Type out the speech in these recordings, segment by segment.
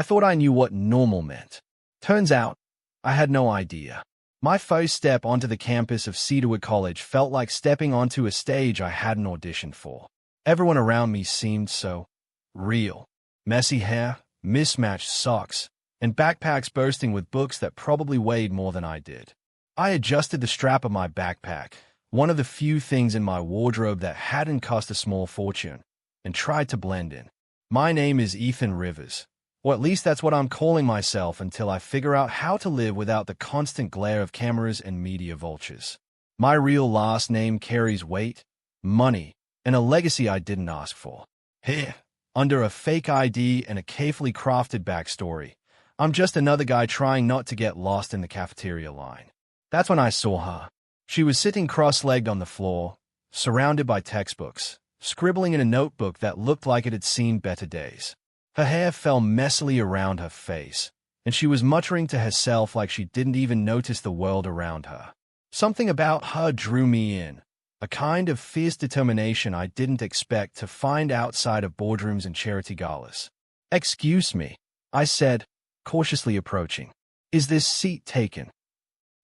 I thought I knew what normal meant. Turns out, I had no idea. My first step onto the campus of Cedarwood College felt like stepping onto a stage I hadn't auditioned for. Everyone around me seemed so real. Messy hair, mismatched socks, and backpacks bursting with books that probably weighed more than I did. I adjusted the strap of my backpack, one of the few things in my wardrobe that hadn't cost a small fortune, and tried to blend in. My name is Ethan Rivers, or at least that's what I'm calling myself until I figure out how to live without the constant glare of cameras and media vultures. My real last name carries weight, money, and a legacy I didn't ask for. Here, under a fake ID and a carefully crafted backstory, I'm just another guy trying not to get lost in the cafeteria line. That's when I saw her. She was sitting cross-legged on the floor, surrounded by textbooks, scribbling in a notebook that looked like it had seen better days. Her hair fell messily around her face, and she was muttering to herself like she didn't even notice the world around her. Something about her drew me in, a kind of fierce determination I didn't expect to find outside of boardrooms and charity galas. "Excuse me," I said, cautiously approaching. "Is this seat taken?"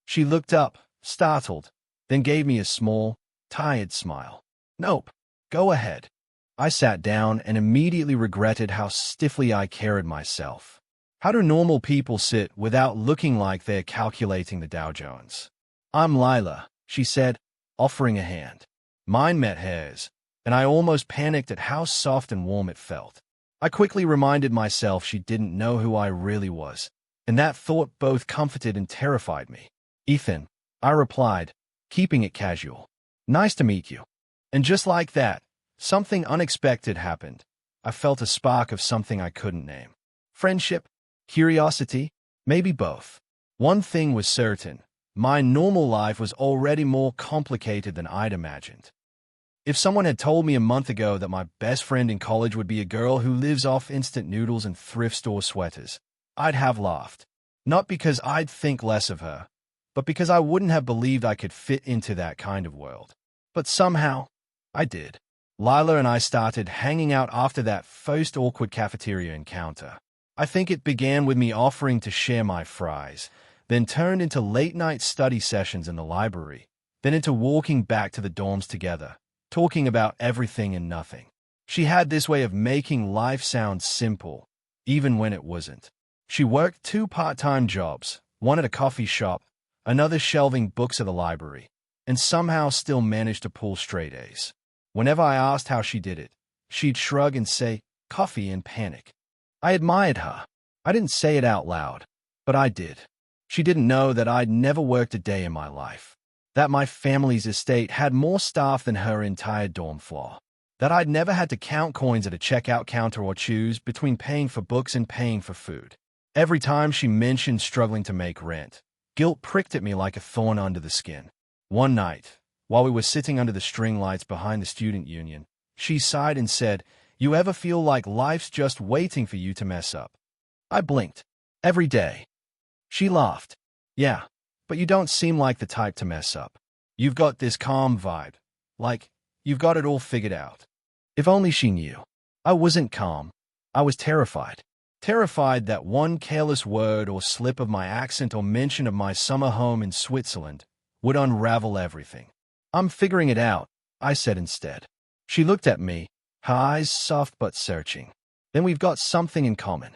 She looked up, startled, then gave me a small, tired smile. "Nope, go ahead." I sat down and immediately regretted how stiffly I carried myself. How do normal people sit without looking like they're calculating the Dow Jones? "I'm Lila," she said, offering a hand. Mine met hers, and I almost panicked at how soft and warm it felt. I quickly reminded myself she didn't know who I really was, and that thought both comforted and terrified me. "Ethan," I replied, keeping it casual. "Nice to meet you." And just like that, something unexpected happened. I felt a spark of something I couldn't name. Friendship? Curiosity? Maybe both. One thing was certain. My normal life was already more complicated than I'd imagined. If someone had told me a month ago that my best friend in college would be a girl who lives off instant noodles and thrift store sweaters, I'd have laughed. Not because I'd think less of her, but because I wouldn't have believed I could fit into that kind of world. But somehow, I did. Lila and I started hanging out after that first awkward cafeteria encounter. I think it began with me offering to share my fries, then turned into late-night study sessions in the library, then into walking back to the dorms together, talking about everything and nothing. She had this way of making life sound simple, even when it wasn't. She worked 2 part-time jobs, one at a coffee shop, another shelving books at the library, and somehow still managed to pull straight A's. Whenever I asked how she did it, she'd shrug and say, "Coffee," and panic. I admired her. I didn't say it out loud, but I did. She didn't know that I'd never worked a day in my life, that my family's estate had more staff than her entire dorm floor, that I'd never had to count coins at a checkout counter or choose between paying for books and paying for food. Every time she mentioned struggling to make rent, guilt pricked at me like a thorn under the skin. One night, while we were sitting under the string lights behind the student union, she sighed and said, "You ever feel like life's just waiting for you to mess up?" I blinked. "Every day." She laughed. "Yeah, but you don't seem like the type to mess up. You've got this calm vibe, like you've got it all figured out." If only she knew. I wasn't calm. I was terrified. Terrified that one careless word or slip of my accent or mention of my summer home in Switzerland would unravel everything. "I'm figuring it out," I said instead. She looked at me, her eyes soft but searching. "Then we've got something in common."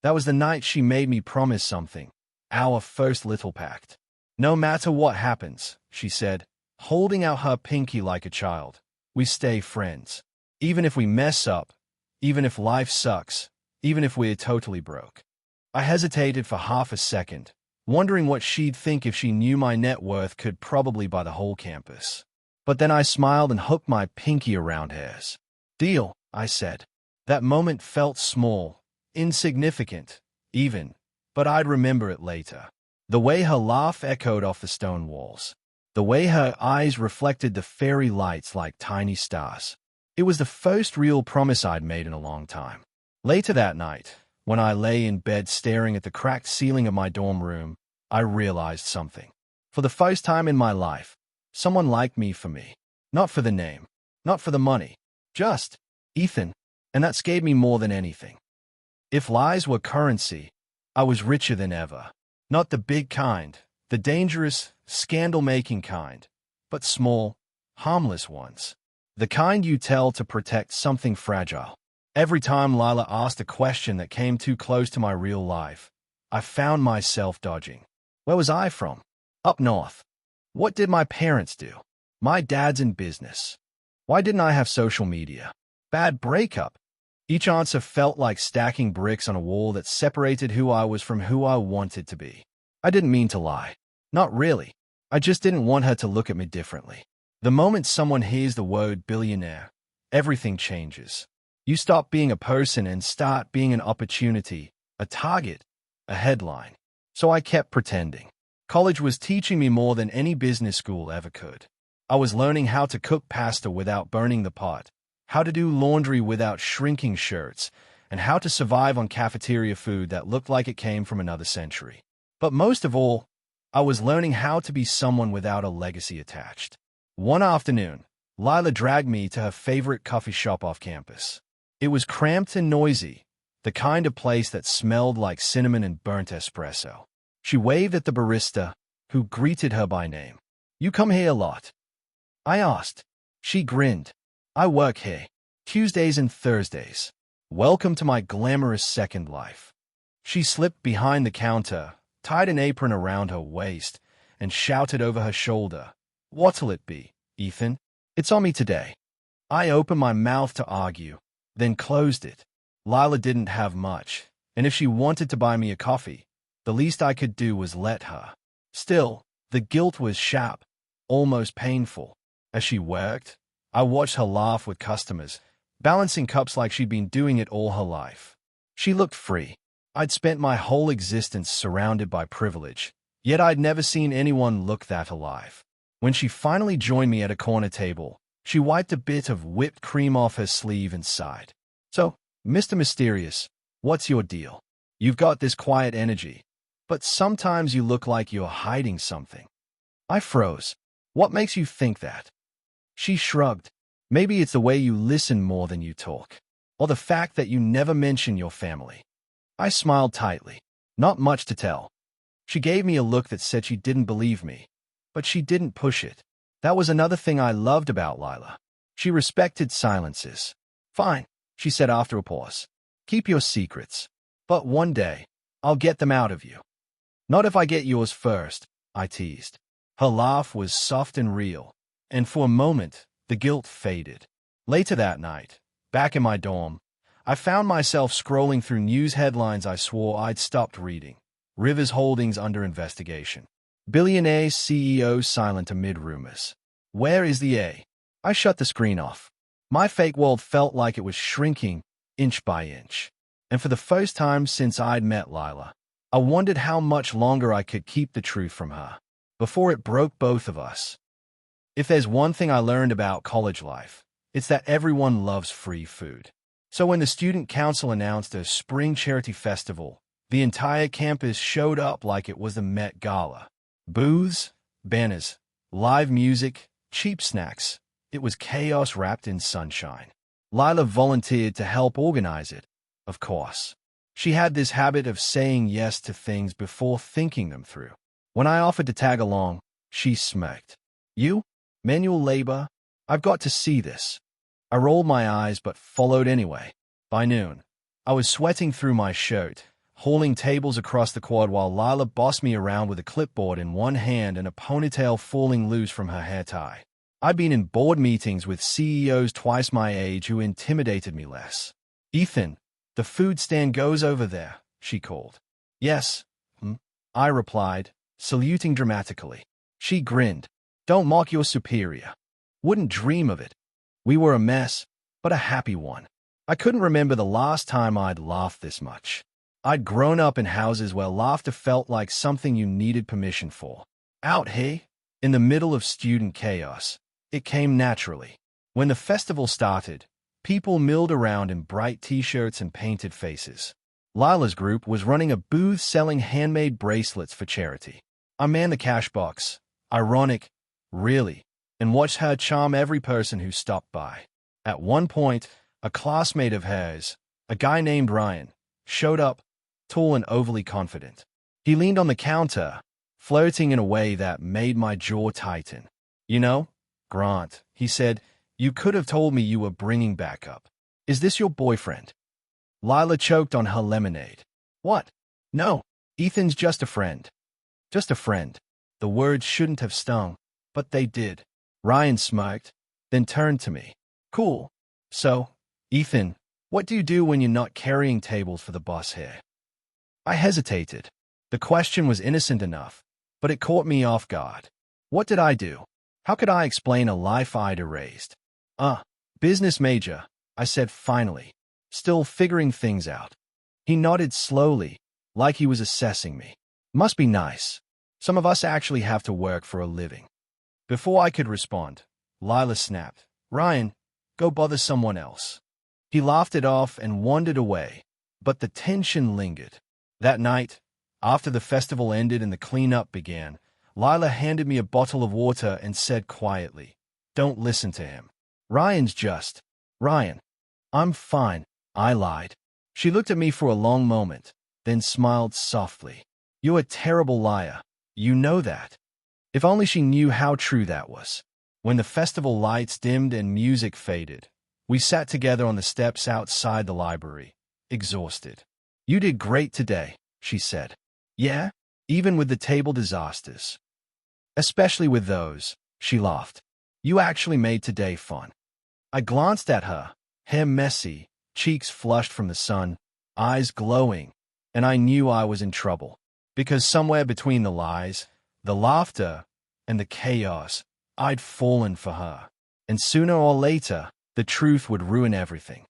That was the night she made me promise something, our first little pact. "No matter what happens," she said, holding out her pinky like a child, "we stay friends. Even if we mess up, even if life sucks, even if we're totally broke." I hesitated for half a second, wondering what she'd think if she knew my net worth could probably buy the whole campus. But then I smiled and hooked my pinky around hers. "Deal," I said. That moment felt small, insignificant, even, but I'd remember it later. The way her laugh echoed off the stone walls. The way her eyes reflected the fairy lights like tiny stars. It was the first real promise I'd made in a long time. Later that night, when I lay in bed staring at the cracked ceiling of my dorm room, I realized something. For the first time in my life, someone liked me for me. Not for the name, not for the money. Just Ethan. And that scared me more than anything. If lies were currency, I was richer than ever. Not the big kind, the dangerous, scandal-making kind, but small, harmless ones. The kind you tell to protect something fragile. Every time Lila asked a question that came too close to my real life, I found myself dodging. Where was I from? Up north. What did my parents do? My dad's in business. Why didn't I have social media? Bad breakup. Each answer felt like stacking bricks on a wall that separated who I was from who I wanted to be. I didn't mean to lie. Not really. I just didn't want her to look at me differently. The moment someone hears the word billionaire, everything changes. You stop being a person and start being an opportunity, a target, a headline. So I kept pretending. College was teaching me more than any business school ever could. I was learning how to cook pasta without burning the pot, how to do laundry without shrinking shirts, and how to survive on cafeteria food that looked like it came from another century. But most of all, I was learning how to be someone without a legacy attached. One afternoon, Lila dragged me to her favorite coffee shop off campus. It was cramped and noisy, the kind of place that smelled like cinnamon and burnt espresso. She waved at the barista, who greeted her by name. "You come here a lot?" I asked. She grinned. "I work here, Tuesdays and Thursdays. Welcome to my glamorous second life." She slipped behind the counter, tied an apron around her waist, and shouted over her shoulder, "What'll it be, Ethan? It's on me today." I opened my mouth to argue, then closed it. Lila didn't have much, and if she wanted to buy me a coffee, the least I could do was let her. Still, the guilt was sharp, almost painful. As she worked, I watched her laugh with customers, balancing cups like she'd been doing it all her life. She looked free. I'd spent my whole existence surrounded by privilege, yet I'd never seen anyone look that alive. When she finally joined me at a corner table, she wiped a bit of whipped cream off her sleeve and sighed. "So, Mr. Mysterious, what's your deal? You've got this quiet energy, but sometimes you look like you're hiding something." I froze. "What makes you think that?" She shrugged. "Maybe it's the way you listen more than you talk, or the fact that you never mention your family." I smiled tightly. Not much to tell. She gave me a look that said she didn't believe me, but she didn't push it. That was another thing I loved about Lila. She respected silences. "Fine," she said after a pause. "Keep your secrets. But one day, I'll get them out of you." "Not if I get yours first," I teased. Her laugh was soft and real, and for a moment, the guilt faded. Later that night, back in my dorm, I found myself scrolling through news headlines I swore I'd stopped reading. Rivers Holdings under investigation. Billionaire CEO silent amid rumors. Where is the A? I shut the screen off. My fake world felt like it was shrinking, inch by inch. And for the first time since I'd met Lila, I wondered how much longer I could keep the truth from her, before it broke both of us. If there's one thing I learned about college life, it's that everyone loves free food. So when the student council announced a spring charity festival, the entire campus showed up like it was the Met Gala. Booths, banners, live music, cheap snacks. It was chaos wrapped in sunshine. Lila volunteered to help organize it, of course. She had this habit of saying yes to things before thinking them through. When I offered to tag along, she smirked. "You? Manual labor? I've got to see this." I rolled my eyes but followed anyway. By noon, I was sweating through my shirt, hauling tables across the quad while Lila bossed me around with a clipboard in one hand and a ponytail falling loose from her hair tie. I'd been in board meetings with CEOs twice my age who intimidated me less. "Ethan, the food stand goes over there," she called. "Yes, I replied, saluting dramatically. She grinned. "Don't mock your superior." "Wouldn't dream of it." We were a mess, but a happy one. I couldn't remember the last time I'd laughed this much. I'd grown up in houses where laughter felt like something you needed permission for. Out here, in the middle of student chaos, it came naturally. When the festival started, people milled around in bright t-shirts and painted faces. Lila's group was running a booth selling handmade bracelets for charity. I manned the cash box, ironic, really, and watched her charm every person who stopped by. At one point, a classmate of hers, a guy named Ryan, showed up, tall and overly confident. He leaned on the counter, flirting in a way that made my jaw tighten. "You know, Grant," he said, "you could have told me you were bringing backup. Is this your boyfriend?" Lila choked on her lemonade. "What? No, Ethan's just a friend." Just a friend. The words shouldn't have stung, but they did. Ryan smirked, then turned to me. "Cool. So, Ethan, what do you do when you're not carrying tables for the boss here?" I hesitated. The question was innocent enough, but it caught me off guard. What did I do? How could I explain a life I'd erased? Business major," I said finally, still figuring things out. He nodded slowly, like he was assessing me. "Must be nice. Some of us actually have to work for a living." Before I could respond, Lila snapped, "Ryan, go bother someone else." He laughed it off and wandered away, but the tension lingered. That night, after the festival ended and the cleanup began, Lila handed me a bottle of water and said quietly, "Don't listen to him. Ryan's just Ryan." "I'm fine," I lied. She looked at me for a long moment, then smiled softly. "You're a terrible liar. You know that." If only she knew how true that was. When the festival lights dimmed and music faded, we sat together on the steps outside the library, exhausted. "You did great today," she said. "Yeah, even with the table disasters." "Especially with those," she laughed. "You actually made today fun." I glanced at her, hair messy, cheeks flushed from the sun, eyes glowing, and I knew I was in trouble. Because somewhere between the lies, the laughter, and the chaos, I'd fallen for her. And sooner or later, the truth would ruin everything.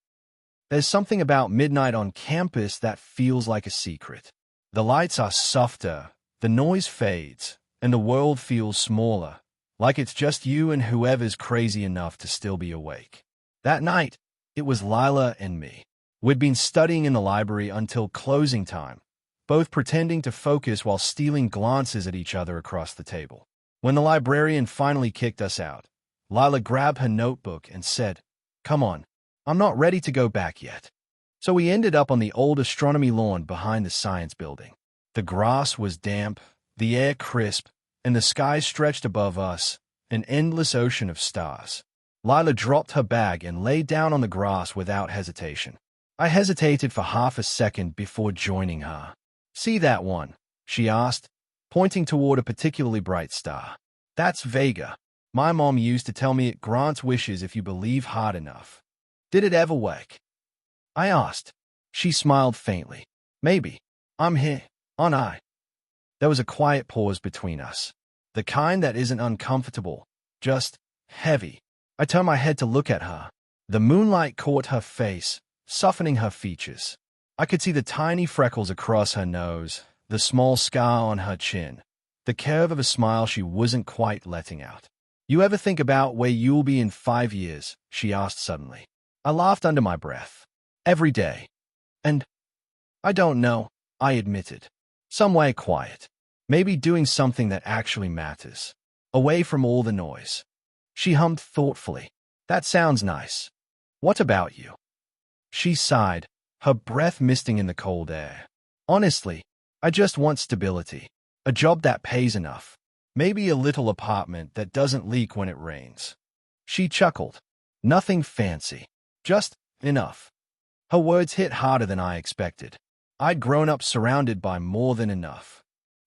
There's something about midnight on campus that feels like a secret. The lights are softer, the noise fades, and the world feels smaller, like it's just you and whoever's crazy enough to still be awake. That night, it was Lila and me. We'd been studying in the library until closing time, both pretending to focus while stealing glances at each other across the table. When the librarian finally kicked us out, Lila grabbed her notebook and said, "Come on, I'm not ready to go back yet." So we ended up on the old astronomy lawn behind the science building. The grass was damp, the air crisp, and the sky stretched above us, an endless ocean of stars. Lila dropped her bag and lay down on the grass without hesitation. I hesitated for half a second before joining her. "See that one?" she asked, pointing toward a particularly bright star. "That's Vega. My mom used to tell me it grants wishes if you believe hard enough." "Did it ever work?" I asked. She smiled faintly. "Maybe. I'm here, aren't I?" There was a quiet pause between us. The kind that isn't uncomfortable, just heavy. I turned my head to look at her. The moonlight caught her face, softening her features. I could see the tiny freckles across her nose, the small scar on her chin, the curve of a smile she wasn't quite letting out. "You ever think about where you'll be in 5 years?" she asked suddenly. I laughed under my breath. "Every day." "And I don't know," I admitted. "Somewhere quiet. Maybe doing something that actually matters. Away from all the noise." She hummed thoughtfully. "That sounds nice. What about you?" She sighed, her breath misting in the cold air. "Honestly, I just want stability. A job that pays enough. Maybe a little apartment that doesn't leak when it rains." She chuckled. "Nothing fancy. Just enough." Her words hit harder than I expected. I'd grown up surrounded by more than enough.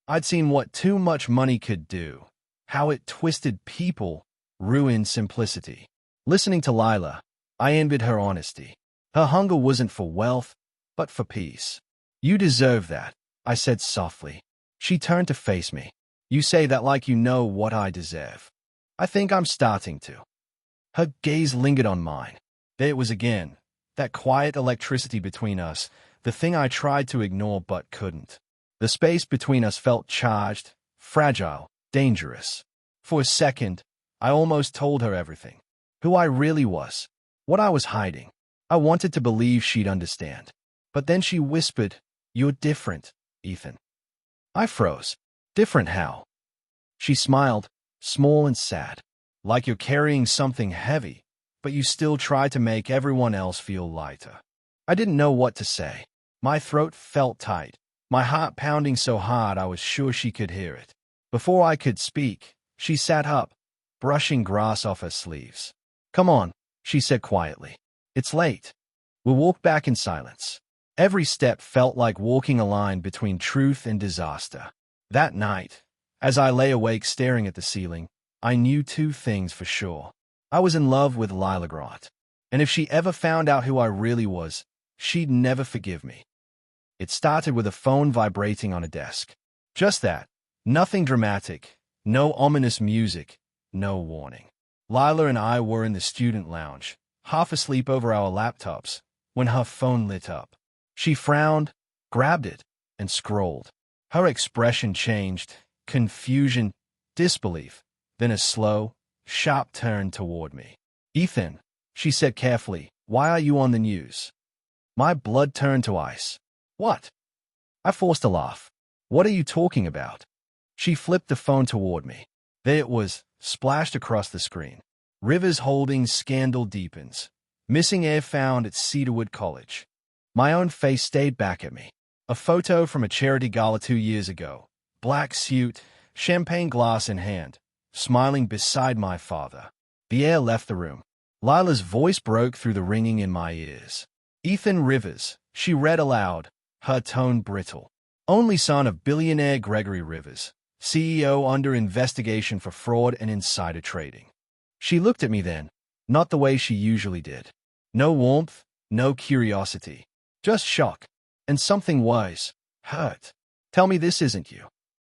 I'd seen what too much money could do, how it twisted people, ruined simplicity. Listening to Lila, I envied her honesty. Her hunger wasn't for wealth, but for peace. "You deserve that," I said softly. She turned to face me. "You say that like you know what I deserve." "I think I'm starting to." Her gaze lingered on mine. There it was again, that quiet electricity between us, the thing I tried to ignore but couldn't. The space between us felt charged, fragile, dangerous. For a second, I almost told her everything. Who I really was, what I was hiding. I wanted to believe she'd understand. But then she whispered, "You're different, Ethan." I froze. "Different how?" She smiled, small and sad. "Like you're carrying something heavy, but you still try to make everyone else feel lighter." I didn't know what to say. My throat felt tight, my heart pounding so hard I was sure she could hear it. Before I could speak, she sat up, brushing grass off her sleeves. "Come on," she said quietly. "It's late." We walked back in silence. Every step felt like walking a line between truth and disaster. That night, as I lay awake staring at the ceiling, I knew two things for sure. I was in love with Lila Grant, and if she ever found out who I really was, she'd never forgive me. It started with a phone vibrating on a desk. Just that. Nothing dramatic, no ominous music, no warning. Lila and I were in the student lounge, half asleep over our laptops, when her phone lit up. She frowned, grabbed it, and scrolled. Her expression changed, confusion, disbelief, then a slow, sharp turn toward me. "Ethan," she said carefully, "why are you on the news?" My blood turned to ice. "What?" I forced a laugh. "What are you talking about?" She flipped the phone toward me. There it was, splashed across the screen. Rivers Holdings scandal deepens. Missing heir found at Cedarwood College. My own face stayed back at me. A photo from a charity gala 2 years ago. Black suit, champagne glass in hand, smiling beside my father. The air left the room. Lila's voice broke through the ringing in my ears. "Ethan Rivers," she read aloud, her tone brittle. "Only son of billionaire Gregory Rivers, CEO under investigation for fraud and insider trading." She looked at me then, not the way she usually did. No warmth, no curiosity, just shock. And something was hurt. "Tell me this isn't you."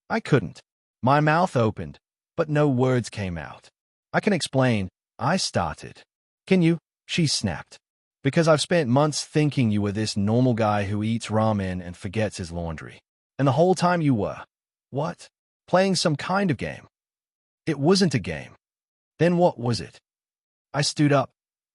I couldn't. My mouth opened, but no words came out. "I can explain," I started. "Can you?" she snapped. "Because I've spent months thinking you were this normal guy who eats ramen and forgets his laundry. And the whole time you were, what? Playing some kind of game." "It wasn't a game." "Then what was it?" I stood up,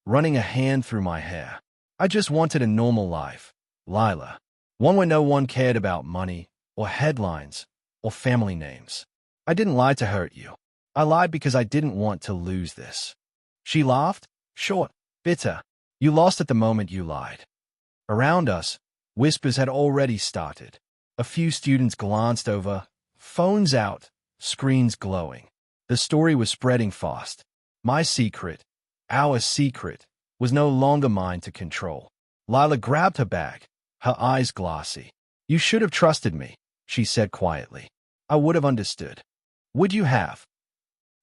running a hand through my hair. "I just wanted a normal life, Lila. One where no one cared about money, or headlines, or family names. I didn't lie to hurt you. I lied because I didn't want to lose this." She laughed, short, bitter. "You lost at the moment you lied." Around us, whispers had already started. A few students glanced over, phones out, screens glowing. The story was spreading fast. My secret, our secret, was no longer mine to control. Lila grabbed her bag, her eyes glassy. "You should have trusted me," she said quietly. "I would have understood." "Would you have?"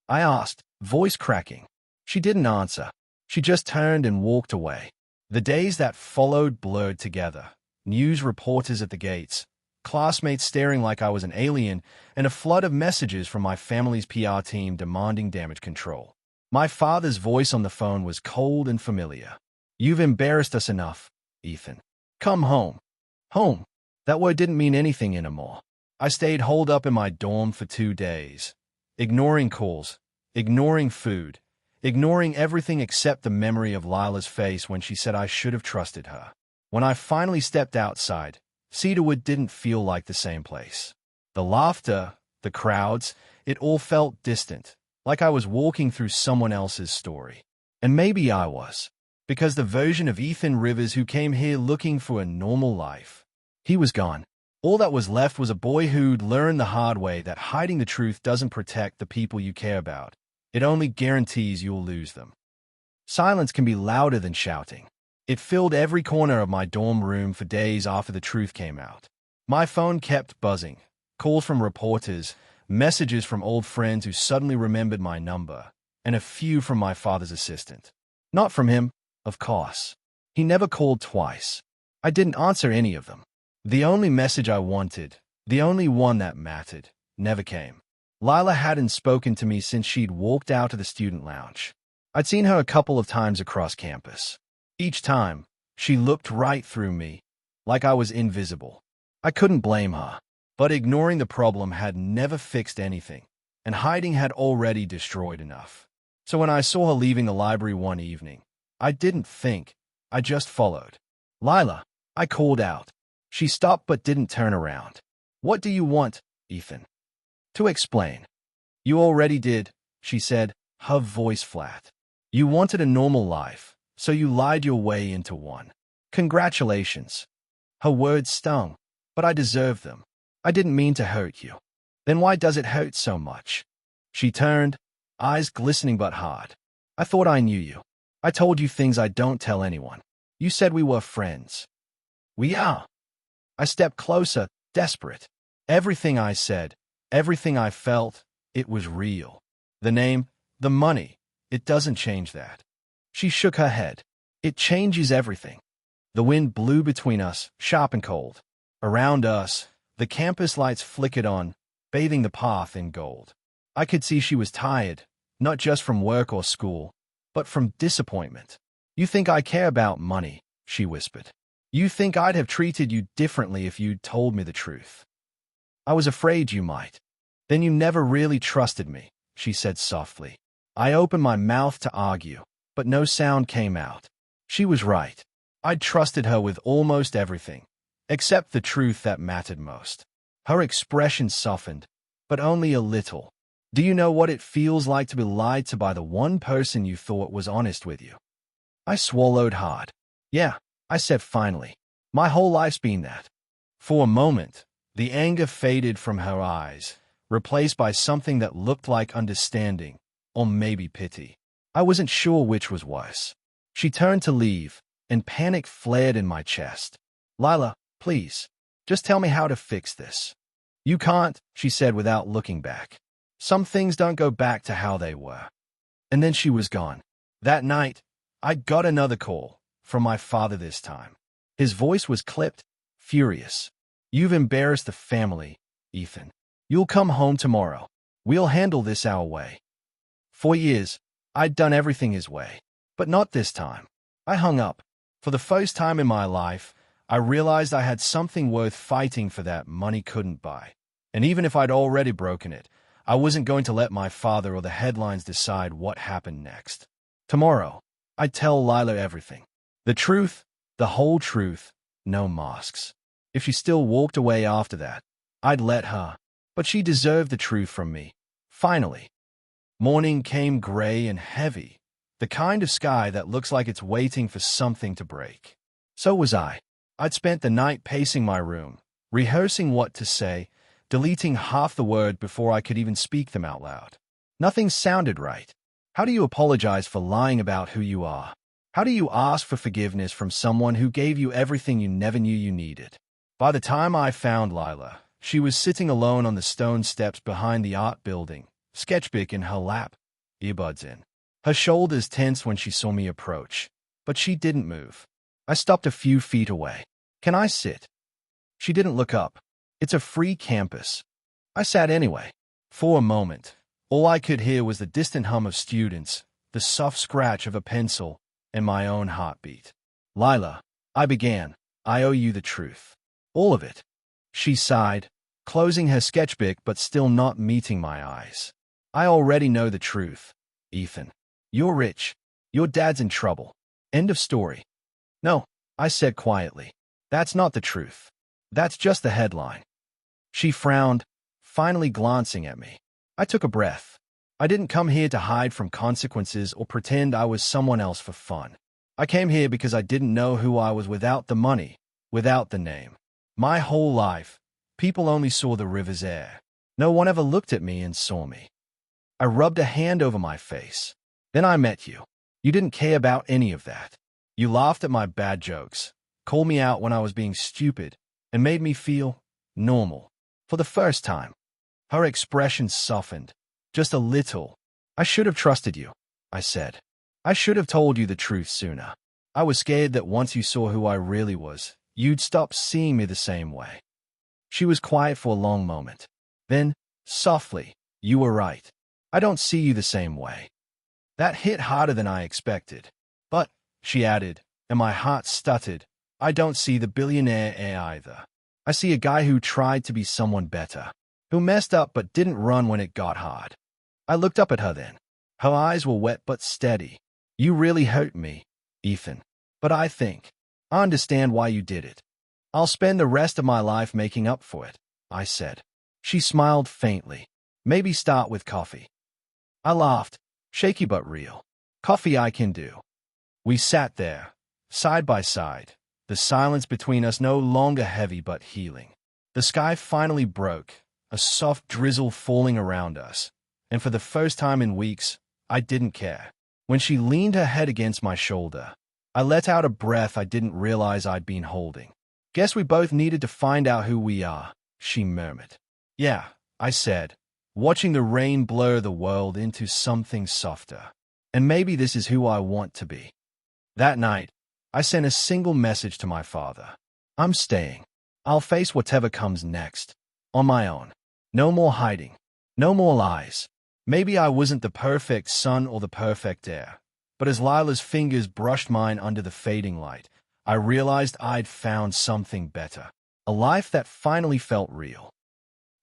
I asked, voice cracking. She didn't answer. She just turned and walked away. The days that followed blurred together. News reporters at the gates, classmates staring like I was an alien, and a flood of messages from my family's PR team demanding damage control. My father's voice on the phone was cold and familiar. "You've embarrassed us enough, Ethan. Come home." Home. That word didn't mean anything anymore. I stayed holed up in my dorm for 2 days, ignoring calls, ignoring food, ignoring everything except the memory of Lila's face when she said I should have trusted her. When I finally stepped outside, Cedarwood didn't feel like the same place. The laughter, the crowds, it all felt distant, like I was walking through someone else's story. And maybe I was, because the version of Ethan Rivers who came here looking for a normal life, he was gone. All that was left was a boy who'd learned the hard way that hiding the truth doesn't protect the people you care about. It only guarantees you'll lose them. Silence can be louder than shouting. It filled every corner of my dorm room for days after the truth came out. My phone kept buzzing. Calls from reporters, messages from old friends who suddenly remembered my number, and a few from my father's assistant. Not from him, of course. He never called twice. I didn't answer any of them. The only message I wanted, the only one that mattered, never came. Lila hadn't spoken to me since she'd walked out of the student lounge. I'd seen her a couple of times across campus. Each time, she looked right through me, like I was invisible. I couldn't blame her, but ignoring the problem had never fixed anything, and hiding had already destroyed enough. So when I saw her leaving the library one evening, I didn't think, I just followed. "Lila," I called out. She stopped but didn't turn around. "What do you want, Ethan?" "To explain." "You already did," she said, her voice flat. "You wanted a normal life, so you lied your way into one. Congratulations." Her words stung, but I deserved them. I didn't mean to hurt you. Then why does it hurt so much? She turned, eyes glistening but hard. I thought I knew you. I told you things I don't tell anyone. You said we were friends. We are. I stepped closer, desperate. Everything I said, everything I felt, it was real. The name, the money, it doesn't change that. She shook her head. It changes everything. The wind blew between us, sharp and cold. Around us, the campus lights flickered on, bathing the path in gold. I could see she was tired, not just from work or school, but from disappointment. You think I care about money, she whispered. You think I'd have treated you differently if you'd told me the truth. I was afraid you might. Then you never really trusted me, she said softly. I opened my mouth to argue, but no sound came out. She was right. I'd trusted her with almost everything, except the truth that mattered most. Her expression softened, but only a little. Do you know what it feels like to be lied to by the one person you thought was honest with you? I swallowed hard. Yeah, I said finally. My whole life's been that. For a moment, the anger faded from her eyes, replaced by something that looked like understanding, or maybe pity. I wasn't sure which was worse. She turned to leave, and panic flared in my chest. Lila, please, just tell me how to fix this. You can't, she said without looking back. Some things don't go back to how they were. And then she was gone. That night, I got another call, from my father this time. His voice was clipped, furious. You've embarrassed the family, Ethan. You'll come home tomorrow. We'll handle this our way. For years, I'd done everything his way. But not this time. I hung up. For the first time in my life, I realized I had something worth fighting for that money couldn't buy. And even if I'd already broken it, I wasn't going to let my father or the headlines decide what happened next. Tomorrow, I'd tell Lila everything. The truth, the whole truth, no masks. If she still walked away after that, I'd let her. But she deserved the truth from me. Finally. Morning came gray and heavy, the kind of sky that looks like it's waiting for something to break. So was I. I'd spent the night pacing my room, rehearsing what to say, deleting half the word before I could even speak them out loud. Nothing sounded right. How do you apologize for lying about who you are? How do you ask for forgiveness from someone who gave you everything you never knew you needed? By the time I found Lila, she was sitting alone on the stone steps behind the art building, sketchbook in her lap, earbuds in. Her shoulders tensed when she saw me approach, but she didn't move. I stopped a few feet away. Can I sit? She didn't look up. It's a free campus. I sat anyway. For a moment, all I could hear was the distant hum of students, the soft scratch of a pencil, and my own heartbeat. Lila, I began, I owe you the truth. All of it. She sighed, closing her sketchbook but still not meeting my eyes. I already know the truth, Ethan. You're rich. Your dad's in trouble. End of story. No, I said quietly. That's not the truth. That's just the headline. She frowned, finally glancing at me. I took a breath. I didn't come here to hide from consequences or pretend I was someone else for fun. I came here because I didn't know who I was without the money, without the name. My whole life, people only saw the river's Heir. No one ever looked at me and saw me. I rubbed a hand over my face. Then I met you. You didn't care about any of that. You laughed at my bad jokes, called me out when I was being stupid, and made me feel normal. For the first time. Her expression softened, just a little. I should have trusted you, I said. I should have told you the truth sooner. I was scared that once you saw who I really was, you'd stop seeing me the same way. She was quiet for a long moment. Then, softly, you were right. I don't see you the same way. That hit harder than I expected. But, she added, and my heart stuttered, I don't see the billionaire Heir either. I see a guy who tried to be someone better, who messed up but didn't run when it got hard. I looked up at her then. Her eyes were wet but steady. You really hurt me, Ethan. But I understand why you did it. I'll spend the rest of my life making up for it, I said. She smiled faintly. Maybe start with coffee. I laughed, shaky but real. Coffee I can do. We sat there, side by side, the silence between us no longer heavy but healing. The sky finally broke, a soft drizzle falling around us, and for the first time in weeks, I didn't care. When she leaned her head against my shoulder, I let out a breath I didn't realize I'd been holding. "Guess we both needed to find out who we are," she murmured. "Yeah," I said, watching the rain blur the world into something softer. "And maybe this is who I want to be." That night, I sent a single message to my father. "I'm staying. I'll face whatever comes next. On my own. No more hiding. No more lies." Maybe I wasn't the perfect son or the perfect heir, but as Lila's fingers brushed mine under the fading light, I realized I'd found something better. A life that finally felt real.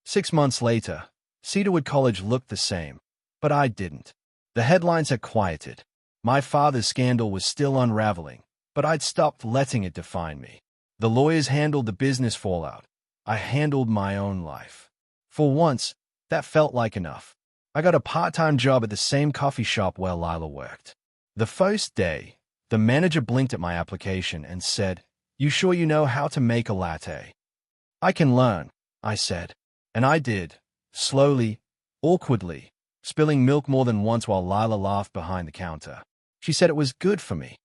6 months later, Cedarwood College looked the same, but I didn't. The headlines had quieted. My father's scandal was still unraveling, but I'd stopped letting it define me. The lawyers handled the business fallout. I handled my own life. For once, that felt like enough. I got a part-time job at the same coffee shop where Lila worked. The first day, the manager blinked at my application and said, "You sure you know how to make a latte?" "I can learn," I said. And I did, slowly, awkwardly, spilling milk more than once while Lila laughed behind the counter. She said it was good for me.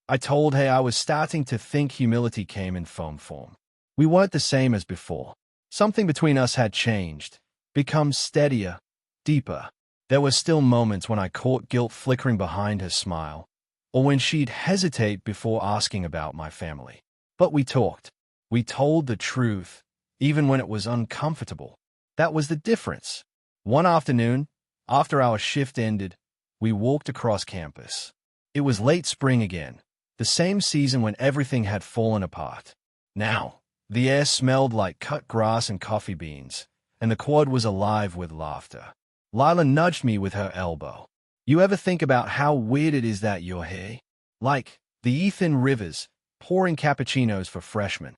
I told her I was starting to think humility came in foam form. We weren't the same as before. Something between us had changed, become steadier, deeper. There were still moments when I caught guilt flickering behind her smile, or when she'd hesitate before asking about my family. But we talked. We told the truth, even when it was uncomfortable. That was the difference. One afternoon, after our shift ended, we walked across campus. It was late spring again, the same season when everything had fallen apart. Now, the air smelled like cut grass and coffee beans, and the quad was alive with laughter. Lila nudged me with her elbow. "You ever think about how weird it is that you're here? Like the Ethan Rivers, pouring cappuccinos for freshmen."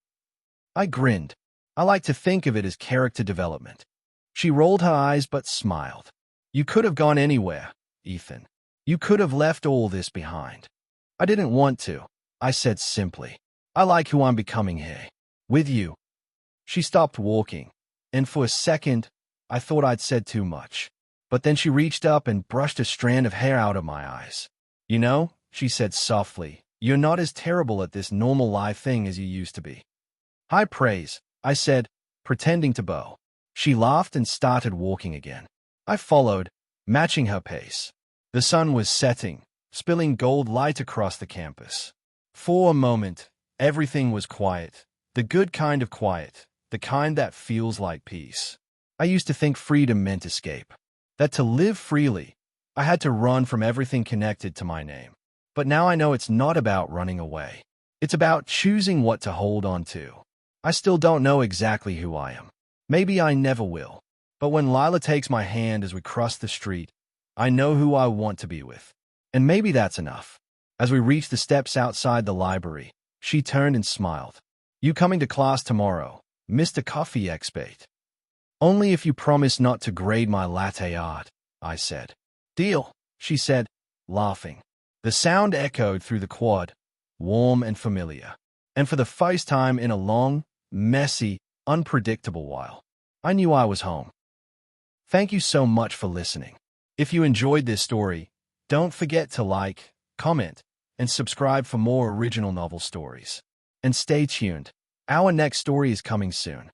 I grinned. I like to think of it as character development. She rolled her eyes but smiled. "You could have gone anywhere, Ethan. You could have left all this behind." "I didn't want to," I said simply. "I like who I'm becoming here. With you." She stopped walking, and for a second, I thought I'd said too much. But then she reached up and brushed a strand of hair out of my eyes. "You know," she said softly, "you're not as terrible at this normal life thing as you used to be." "High praise," I said, pretending to bow. She laughed and started walking again. I followed, matching her pace. The sun was setting, spilling gold light across the campus. For a moment, everything was quiet, the good kind of quiet, the kind that feels like peace. I used to think freedom meant escape. That to live freely, I had to run from everything connected to my name. But now I know it's not about running away. It's about choosing what to hold on to. I still don't know exactly who I am. Maybe I never will. But when Lila takes my hand as we cross the street, I know who I want to be with. And maybe that's enough. As we reached the steps outside the library, she turned and smiled. "You coming to class tomorrow, Mr. Coffee Expert?" "Only if you promise not to grade my latte art," I said. "Deal," she said, laughing. The sound echoed through the quad, warm and familiar. And for the first time in a long, messy, unpredictable while, I knew I was home. Thank you so much for listening. If you enjoyed this story, don't forget to like, comment, and subscribe for more original novel stories. And stay tuned. Our next story is coming soon.